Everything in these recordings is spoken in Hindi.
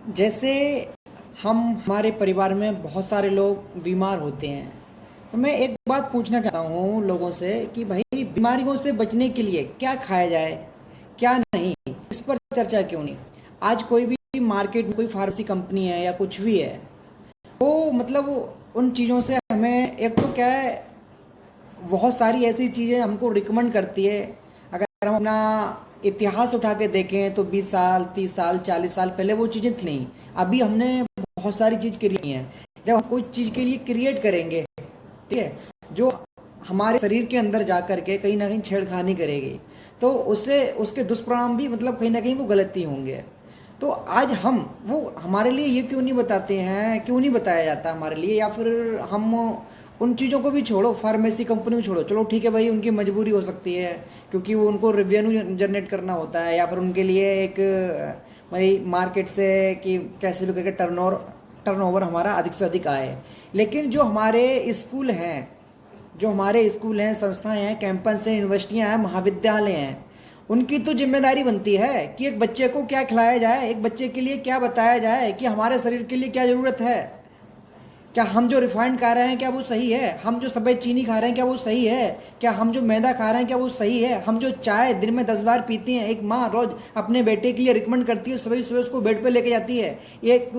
जैसे हम हमारे परिवार में बहुत सारे लोग बीमार होते हैं। तो मैं एक बात पूछना चाहता हूँ लोगों से कि भाई बीमारियों से बचने के लिए क्या खाया जाए, क्या नहीं, इस पर चर्चा क्यों नहीं। आज कोई भी मार्केट में कोई फार्मेसी कंपनी है या कुछ भी है, वो मतलब उन चीज़ों से हमें एक तो क्या है, बहुत सारी ऐसी चीज़ें हमको रिकमेंड करती है। अगर हम अपना इतिहास उठा के देखें तो 20 साल 30 साल 40 साल पहले वो चीज़ें थी नहीं। अभी हमने बहुत सारी चीज़ क्रिएट की हैं। जब हम कोई चीज़ के लिए क्रिएट करेंगे, ठीक है, जो हमारे शरीर के अंदर जा कर के कहीं ना कहीं छेड़खानी करेगी, तो उससे उसके दुष्परिणाम भी मतलब कहीं ना कहीं वो गलत ही होंगे। तो आज हम वो हमारे लिए ये क्यों नहीं बताते हैं, क्यों नहीं बताया जाता हमारे लिए, या फिर हम उन चीज़ों को भी छोड़ो, फार्मेसी कंपनी को छोड़ो, चलो ठीक है भाई उनकी मजबूरी हो सकती है क्योंकि वो उनको रेवेन्यू जनरेट करना होता है, या फिर उनके लिए एक भाई मार्केट से कि कैसे भी करके टर्नओवर हमारा अधिक से अधिक आए। लेकिन जो हमारे स्कूल हैं, संस्थाएं हैं, कैंपस हैं, यूनिवर्सिटियां हैं, महाविद्यालय हैं, उनकी तो जिम्मेदारी बनती है कि एक बच्चे को क्या खिलाया जाए, एक बच्चे के लिए क्या बताया जाए कि हमारे शरीर के लिए क्या ज़रूरत है। क्या हम जो रिफाइंड खा रहे हैं क्या वो सही है, हम जो सफ़ेद चीनी खा रहे हैं क्या वो सही है, क्या हम जो मैदा खा रहे हैं क्या वो सही है, हम जो चाय दिन में 10 बार पीते हैं, एक माँ रोज अपने बेटे के लिए रिकमेंड करती है, सुबह सुबह उसको बेड पे लेके जाती है, एक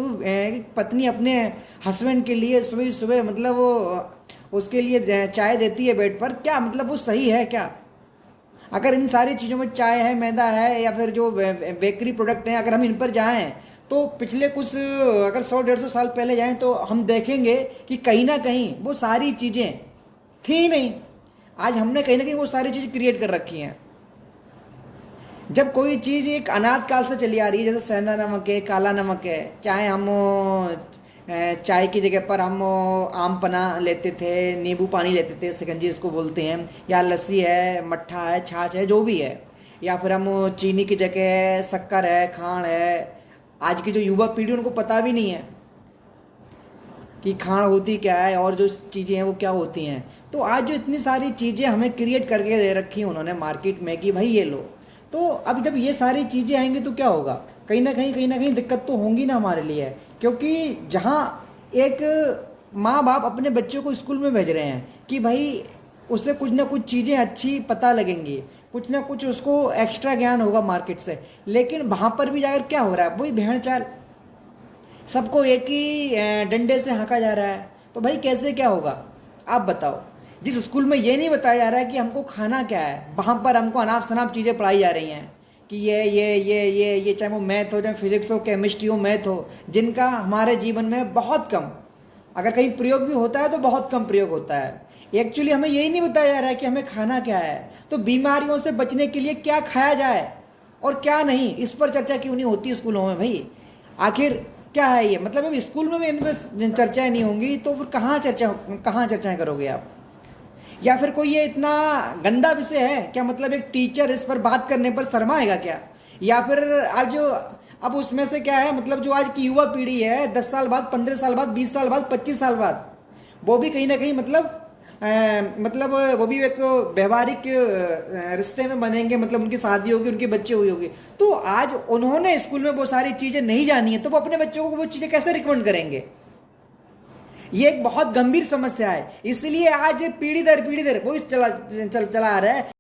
पत्नी अपने हस्बैंड के लिए सुबह सुबह मतलब वो उसके लिए चाय देती है बेड पर, क्या मतलब वो सही है क्या। अगर इन सारी चीज़ों में चाय है, मैदा है, या फिर जो बेकरी प्रोडक्ट हैं, अगर हम इन पर जाएं तो पिछले कुछ अगर 100 150 साल पहले जाएं तो हम देखेंगे कि कहीं ना कहीं वो सारी चीज़ें थी नहीं। आज हमने कहीं ना कहीं वो सारी चीज़ें क्रिएट कर रखी हैं। जब कोई चीज़ एक अनाद काल से चली आ रही है, जैसे सेंधा नमक है, काला नमक है, चाहे हम चाय की जगह पर हम आम पन्ना लेते थे, नींबू पानी लेते थे, शिकंजी इसको बोलते हैं, या लस्सी है, मट्ठा है, छाछ है, जो भी है, या फिर हम चीनी की जगह शक्कर है, खांड है। आज की जो युवा पीढ़ी उनको पता भी नहीं है कि खांड होती क्या है और जो चीज़ें हैं वो क्या होती हैं। तो आज जो इतनी सारी चीज़ें हमें क्रिएट करके दे रखी हैं उन्होंने मार्केट में कि भाई ये लो, तो अब जब ये सारी चीज़ें आएंगी तो क्या होगा, कहीं ना कहीं दिक्कत तो होंगी ना हमारे लिए। क्योंकि जहाँ एक माँ बाप अपने बच्चों को स्कूल में भेज रहे हैं कि भाई उससे कुछ ना कुछ चीज़ें अच्छी पता लगेंगी, कुछ ना कुछ उसको एक्स्ट्रा ज्ञान होगा मार्केट से, लेकिन वहाँ पर भी जाकर क्या हो रहा है, वही भेड़ चाल, सबको एक ही डंडे से हाँका जा रहा है। तो भाई कैसे क्या होगा, आप बताओ। जिस स्कूल में ये नहीं बताया जा रहा है कि हमको खाना क्या है, वहाँ पर हमको अनाप शनाप चीज़ें पढ़ाई जा रही हैं कि ये चाहे वो मैथ हो, चाहे फिजिक्स हो, केमिस्ट्री हो, मैथ हो, जिनका हमारे जीवन में बहुत कम, अगर कहीं प्रयोग भी होता है तो बहुत कम प्रयोग होता है। एक्चुअली हमें यही नहीं बताया जा रहा है कि हमें खाना क्या है, तो बीमारियों से बचने के लिए क्या खाया जाए और क्या नहीं, इस पर चर्चा क्यों नहीं होती स्कूलों में भाई। आखिर क्या है ये, मतलब अब स्कूल में भी इन पर चर्चाएं नहीं होंगी तो फिर कहाँ चर्चाएं करोगे आप। या फिर कोई ये इतना गंदा विषय है क्या, मतलब एक टीचर इस पर बात करने पर शर्माएगा क्या। या फिर आज जो अब उसमें से क्या है, मतलब जो आज की युवा पीढ़ी है, 10 साल बाद, 15 साल बाद, 20 साल बाद, 25 साल बाद, वो भी कहीं ना कहीं मतलब वो भी एक व्यवहारिक रिश्ते में बनेंगे, मतलब उनकी शादी होगी, उनके बच्चे हुए होंगे। तो आज उन्होंने स्कूल में वो सारी चीजें नहीं जानी है तो वो अपने बच्चों को वो चीजें कैसे रिकमेंड करेंगे। ये एक बहुत गंभीर समस्या है। इसलिए आज पीढ़ी दर वो चला आ रहा है